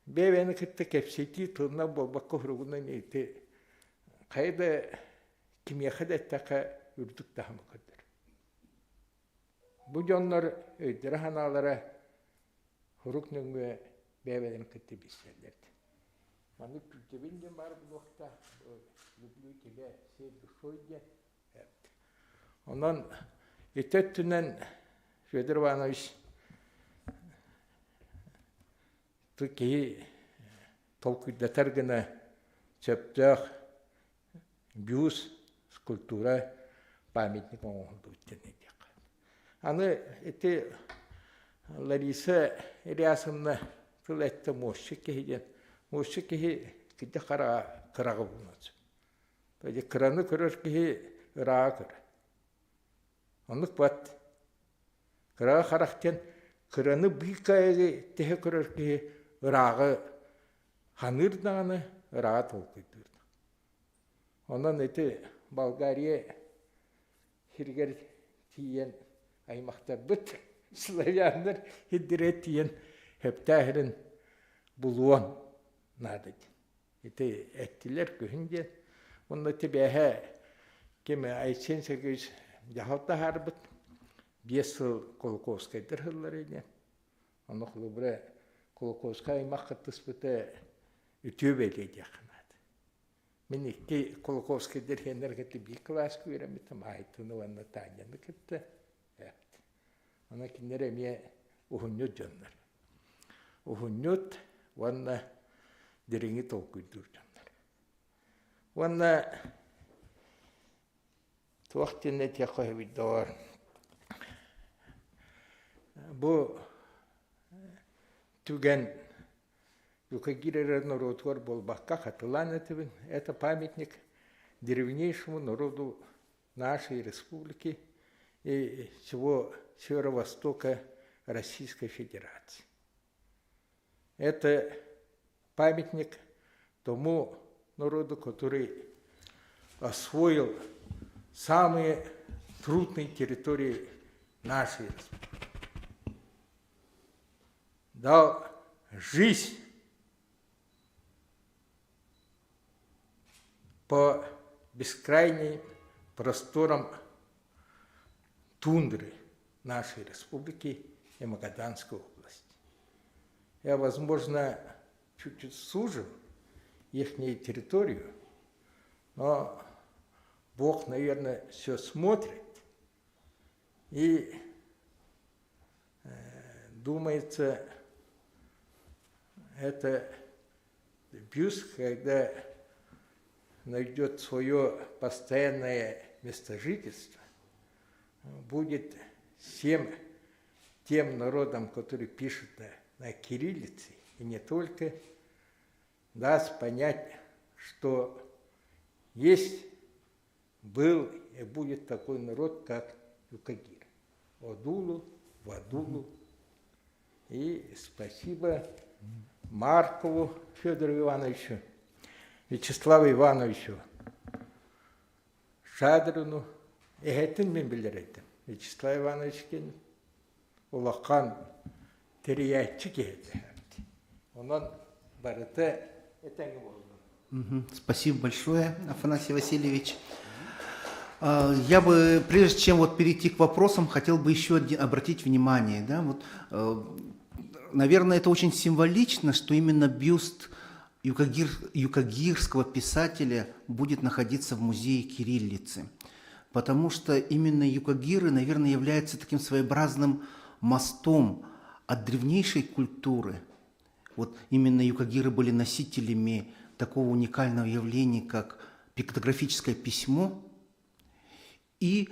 бәвені кітті кәпсеті тұлына болбаққа ғырғынан еті қайда кемеқі дәттіға үрдік дағымы көдір. Бұл жонлар өйдері ханалары ғырық нүңі бәвені кітті бесерлерді. Маны күлтебінден бар бұл оқта люблю тебя всей душой ден. Онан етет түнен Федор Иванович Türkiye толкуйдатар гына чөптөк бюст скульптура памятник оңолду өттенеде. Аны эти Лариса Ильясовна тылетті мощы кейден. Мощы кей кеде қырағы болмады. Тоді қыраны көрір кей ұрағы көрі. Онық бат. Қырағы қарақтен қыраны бұйқайығы тегі көрір кей ұрағы ханырдағаны ұраға толқыйдырды. Онан әті Болгария хиргер тиен аймақтар бұт славяндар хиддіре тиен хептәхірін бұлуан надады. Әті әттілер көхінде. Онда бәхі кеме айтсен сәгіз жағалта харбыт 5 жыл Колоковскайдыр ғылар еден. Оны құлы бірі Колоковскай аймаққа тұспыты үтөп әлейді яқынады. Мен екі Колоковскайдыр хендер кетті бір класс көремітім, айтыны ванна Таняны кетті. Она кенер әме ұхыннет жонлар. Ұхыннет ванна дереңі толкүйдір жонлар. Ванна туақтен әте қойбейдуар. Бұл түген юкагирер народуар болбаққа қатылан етібін. Это памятник древнейшему народу нашей республики и всего северо-востока Российской Федерации. Это памятник тому народу, который освоил самые трудные территории нашей республики. Дал жизнь по бескрайним просторам тундры нашей республики и Магаданской области. Я, возможно, чуть-чуть сужу их территорию, но Бог, наверное, все смотрит и думается, это бюст, когда найдет свое постоянное место жительства, будет всем тем народам, которые пишут на кириллице, и не только, даст понять, что есть, был и будет такой народ, как Юкагир. Одулу, Вадулу. И спасибо Маркову Федору Ивановичу, Вячеславу Ивановичу, Шадрину. И этим мен билдирdim. Вячеслав Иванович кен улақан терияйчы келді. Онан барыты этенgi болды. Спасибо большое, Афанасий Васильевич. Я бы, прежде чем вот перейти к вопросам, хотел бы еще обратить внимание, да, вот, наверное, это очень символично, что именно бюст юкагирского писателя будет находиться в музее кириллицы, потому что именно юкагиры, наверное, являются таким своеобразным мостом от древнейшей культуры. Вот именно юкагиры были носителями такого уникального явления, как пиктографическое письмо. И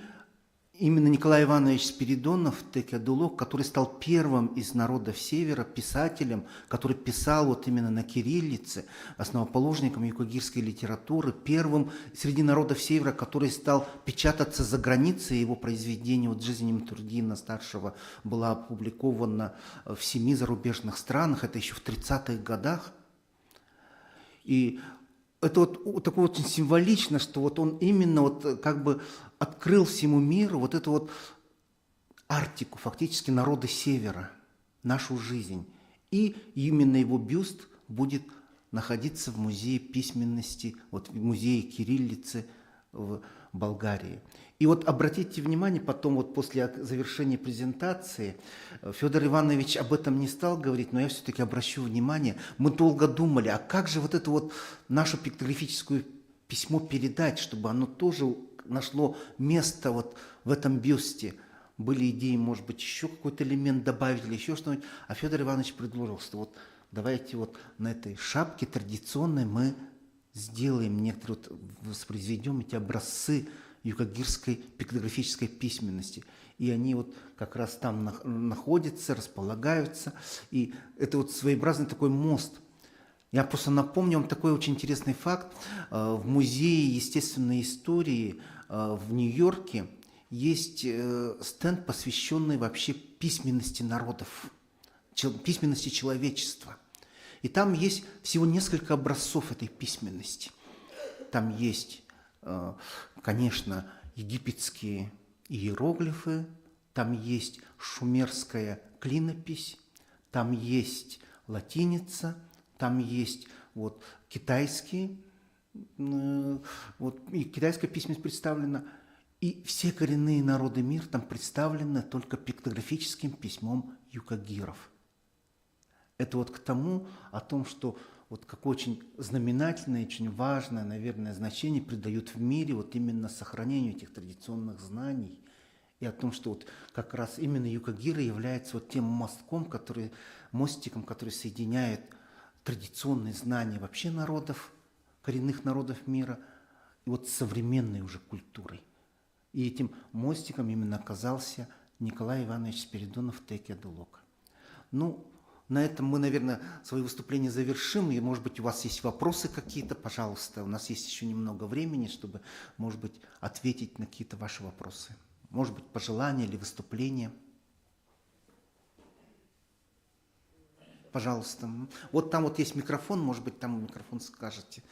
именно Николай Иванович Спиридонов, Теке-Адулок, который стал первым из народов Севера писателем, который писал вот именно на кириллице, основоположником юкагирской литературы, первым среди народов Севера, который стал печататься за границей. Его произведение вот «Жизнь Немтурдина-старшего» была опубликована в 7 зарубежных странах, это еще в 30-х годах. И это вот такое очень символично, что вот он именно вот как бы открыл всему миру вот эту вот Арктику, фактически народы Севера, нашу жизнь. И именно его бюст будет находиться в музее письменности, вот в музее кириллицы в Болгарии. И вот обратите внимание, потом вот после завершения презентации, Федор Иванович об этом не стал говорить, но я все-таки обращу внимание, мы долго думали, а как же вот это вот наше пиктографическое письмо передать, чтобы оно тоже нашло место вот в этом бюсте. Были идеи, может быть, еще какой-то элемент добавить или еще что-нибудь, а Федор Иванович предложил, что вот давайте вот на этой шапке традиционной мы сделаем некоторые, вот, воспроизведем эти образцы юкагирской пиктографической письменности. И они вот как раз там находятся, располагаются. И это вот своеобразный такой мост. Я просто напомню вам такой очень интересный факт. В Музее естественной истории в Нью-Йорке есть стенд, посвященный вообще письменности народов, письменности человечества. И там есть всего несколько образцов этой письменности. Там есть, конечно, египетские иероглифы, там есть шумерская клинопись, там есть латиница, там есть вот китайские, вот и китайская письменность представлена, и все коренные народы мира там представлены только пиктографическим письмом юкагиров. Это вот к тому, о том, что вот какое очень знаменательное, очень важное, наверное, значение придают в мире вот именно сохранению этих традиционных знаний, и о том, что вот как раз именно юкагиры являются вот тем мостиком, который соединяет традиционные знания вообще народов, коренных народов мира, и вот современной уже культурой. И этим мостиком именно оказался Николай Иванович Спиридонов Теке-Адулок. Ну, на этом мы, наверное, свое выступление завершим. И, может быть, у вас есть вопросы какие-то, пожалуйста. У нас есть еще немного времени, чтобы, может быть, ответить на какие-то ваши вопросы. Может быть, пожелания или выступления. Пожалуйста. Вот там вот есть микрофон, может быть, там микрофон скажете.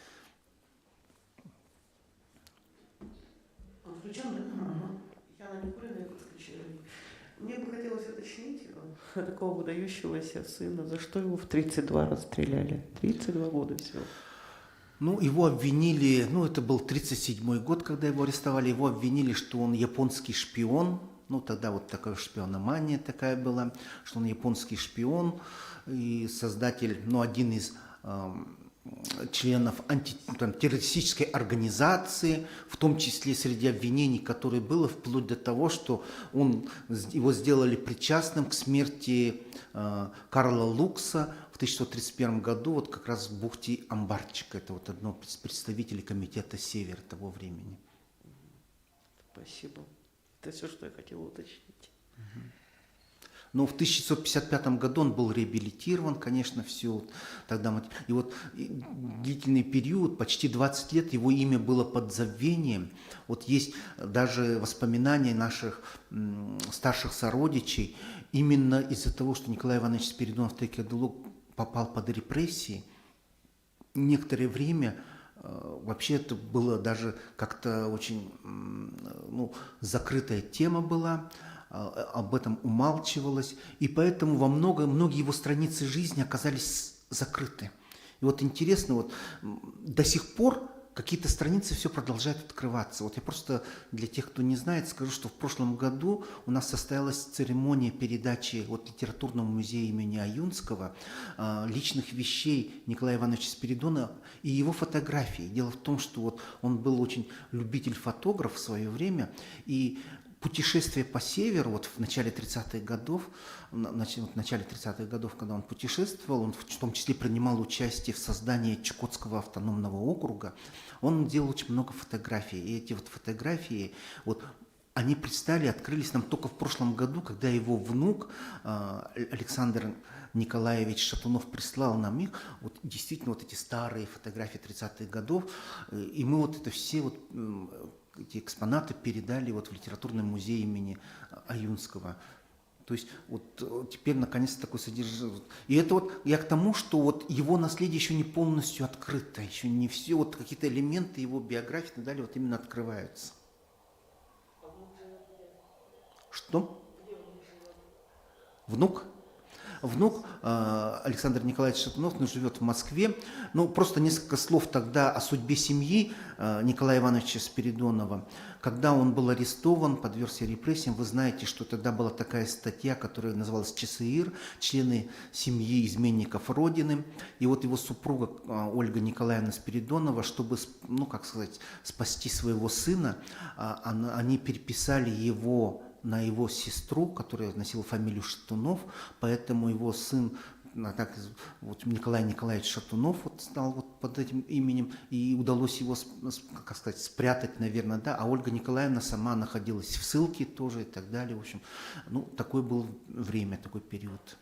Он включен, да? Я на Никулина подключила. Мне бы хотелось уточнить такого выдающегося сына, за что его в 32 расстреляли. 32 года всего. Ну, его обвинили, это был 1937 год, когда его арестовали, его обвинили, что он японский шпион. Ну, тогда вот такая шпиономания такая была, что он японский шпион и создатель, один из членов антитеррористической организации, в том числе среди обвинений, которые было, вплоть до того, что его сделали причастным к смерти Карла Лукса в 1631 году, вот как раз в бухте Амбарчика. Это вот одно из представителей комитета «Север» того времени. Спасибо. Это все, что я хотел уточнить. Но в 1655 году он был реабилитирован, конечно, все. Тогда и вот длительный период, почти 20 лет, его имя было под забвением. Вот есть даже воспоминания наших старших сородичей, именно из-за того, что Николай Иванович Спиридонов Теке-Адулок попал под репрессии. Некоторое время вообще это было даже как-то очень закрытая тема была. Об этом умалчивалось, и поэтому многие его страницы жизни оказались закрыты. И вот интересно, вот до сих пор какие-то страницы все продолжают открываться. Вот я просто для тех, кто не знает, скажу, что в прошлом году у нас состоялась церемония передачи от Литературного музея имени Аюнского личных вещей Николая Ивановича Спиридонова и его фотографий. Дело в том, что вот он был очень любитель-фотограф в свое время, и путешествие по северу, вот в начале 30-х годов, когда он путешествовал, он в том числе принимал участие в создании Чукотского автономного округа, он делал очень много фотографий. И эти вот фотографии, вот, они предстали, открылись нам только в прошлом году, когда его внук Александр Николаевич Шатунов прислал нам их, вот действительно вот эти старые фотографии 30-х годов, и мы вот это все вот эти экспонаты передали вот в Литературный музей имени Аюнского. То есть вот теперь наконец-то такой содержание. И это вот я к тому, что вот его наследие еще не полностью открыто, еще не все, вот какие-то элементы его биографии и так далее вот именно открываются. Что? Внук? Внук Александр Николаевич Шатунов живет в Москве. Ну, просто несколько слов тогда о судьбе семьи Николая Ивановича Спиридонова. Когда он был арестован, подвергся репрессиям, вы знаете, что тогда была такая статья, которая называлась ЧСИР, члены семьи изменников Родины. И вот его супруга Ольга Николаевна Спиридонова, чтобы, ну, как сказать, спасти своего сына, они переписали его на его сестру, которая носила фамилию Шатунов, поэтому его сын, так, вот Николай Николаевич Шатунов вот стал вот под этим именем, и удалось его, как сказать, спрятать, наверное, да, а Ольга Николаевна сама находилась в ссылке тоже и так далее, в общем, ну, такое было время, такой период.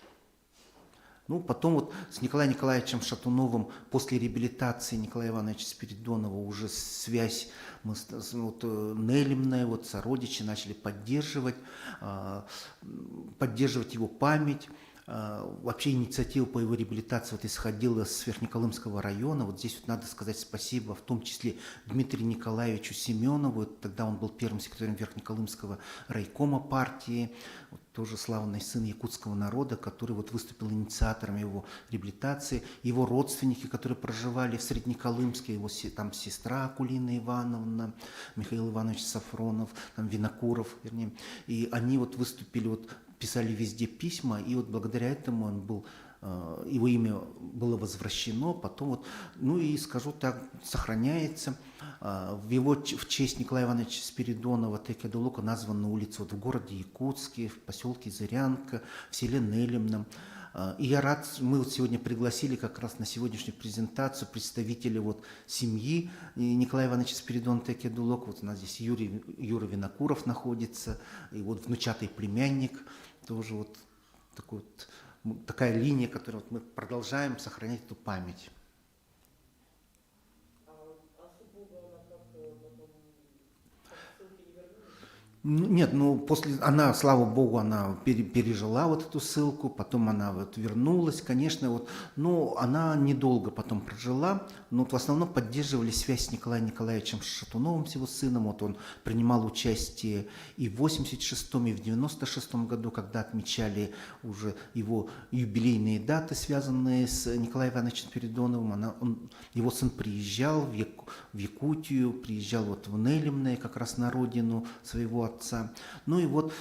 Ну, потом вот с Николаем Николаевичем Шатуновым после реабилитации Николая Ивановича Спиридонова уже связь мы, вот, нелемная, вот сородичи начали поддерживать его память. Вообще инициатива по его реабилитации вот исходила с Верхнеколымского района. Вот здесь вот надо сказать спасибо, в том числе Дмитрию Николаевичу Семенову. Тогда он был первым секретарем Верхнеколымского райкома партии. Вот, тоже славный сын якутского народа, который вот выступил инициатором его реабилитации. Его родственники, которые проживали в Среднеколымске, его там сестра Акулина Ивановна, Михаил Иванович Сафронов, там Винокуров, вернее. И они вот выступили, вот, писали везде письма, и вот благодаря этому он был, его имя было возвращено, потом вот, ну и скажу так, сохраняется. В честь Николая Ивановича Спиридонова Текедулука названа улица вот в городе Якутске, в поселке Зырянка, в селе Нелемном. И я рад, мы вот сегодня пригласили как раз на сегодняшнюю презентацию представителей вот семьи Николая Ивановича Спиридонова Текедулука. Вот у нас здесь Юра Винокуров находится, и вот внучатый племянник, тоже вот, такая линия, которую вот мы продолжаем сохранять эту память. Нет, ну после она, слава богу, она пережила вот эту ссылку, потом она вот вернулась, конечно, вот, но она недолго потом прожила, но вот в основном поддерживали связь с Николаем Николаевичем Шатуновым, с его сыном, вот он принимал участие и в 86-м, и в 96-м году, когда отмечали уже его юбилейные даты, связанные с Николаем Ивановичем Спиридоновым, его сын приезжал в Якутию, приезжал вот в Нелемное, как раз на родину своего отца. Ну и вот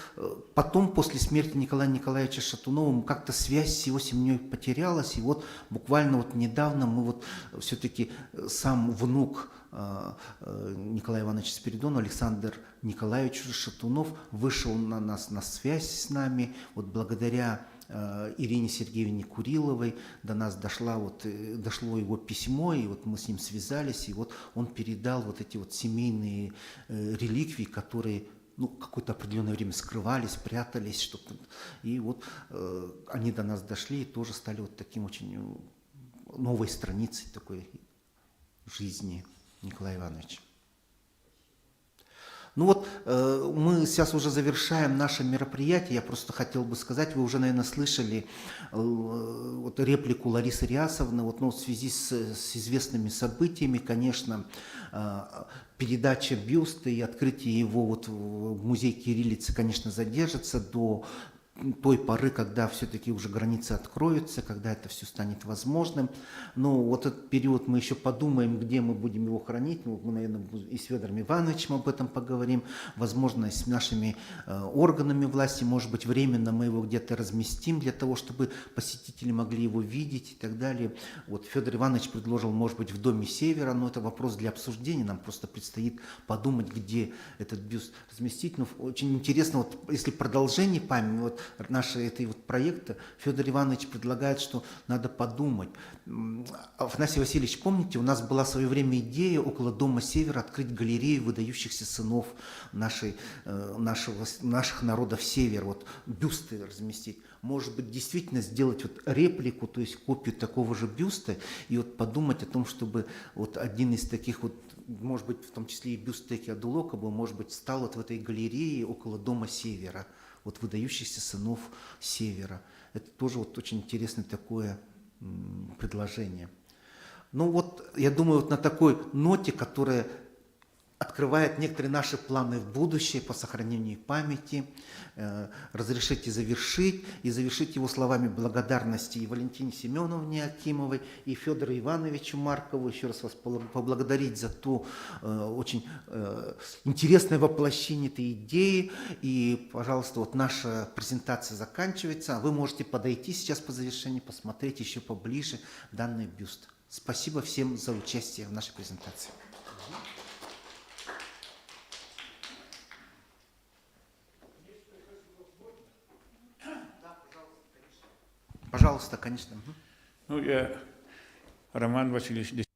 потом, после смерти Николая Николаевича Шатунова, как-то связь с его семьей потерялась, и вот буквально вот недавно мы вот все-таки сам внук Николая Ивановича Спиридонова, Александр Николаевич Шатунов, вышел на связь с нами, вот благодаря Ирине Сергеевне Куриловой до нас дошло его письмо, и вот мы с ним связались, и вот он передал вот эти вот семейные реликвии, которые, ну, какое-то определенное время скрывались, прятались, что-то. И вот они до нас дошли и тоже стали вот таким очень новой страницей такой жизни Николая Ивановича. Ну вот, мы сейчас уже завершаем наше мероприятие. Я просто хотел бы сказать, вы уже, наверное, слышали вот реплику Ларисы Рясовны, вот, ну, в связи с известными событиями, конечно, передача бюста и открытие его вот в музей кириллицы, конечно, задержится до той поры, когда все-таки уже границы откроются, когда это все станет возможным. Но вот этот период мы еще подумаем, где мы будем его хранить. Ну, мы, наверное, и с Федором Ивановичем об этом поговорим. Возможно, и с нашими органами власти, может быть, временно мы его где-то разместим для того, чтобы посетители могли его видеть и так далее. Вот Федор Иванович предложил, может быть, в Доме Севера, но это вопрос для обсуждения. Нам просто предстоит подумать, где этот бюст разместить. Но очень интересно, вот если продолжение памяти, вот нашего этой вот проекта, Федор Иванович предлагает, что надо подумать. Афанасий Васильевич, помните, у нас была в свое время идея около Дома Севера открыть галерею выдающихся сынов наших народов Севера, вот бюсты разместить. Может быть, действительно сделать вот реплику, то есть копию такого же бюста, и вот подумать о том, чтобы вот один из таких вот, может быть, в том числе и бюст Теки Адулока был, может быть, стал вот в этой галерее около Дома Севера, вот выдающихся сынов Севера. Это тоже вот очень интересное такое предложение. Ну вот, я думаю, вот на такой ноте, которая открывает некоторые наши планы в будущее по сохранению памяти, разрешите завершить, и завершить его словами благодарности и Валентине Семеновне Акимовой, и Федору Ивановичу Маркову, еще раз вас поблагодарить за то очень интересное воплощение этой идеи, и, пожалуйста, вот наша презентация заканчивается, а вы можете подойти сейчас по завершении, посмотреть еще поближе данный бюст. Спасибо всем за участие в нашей презентации. Пожалуйста, конечно. Ну, я, Роман Васильевич,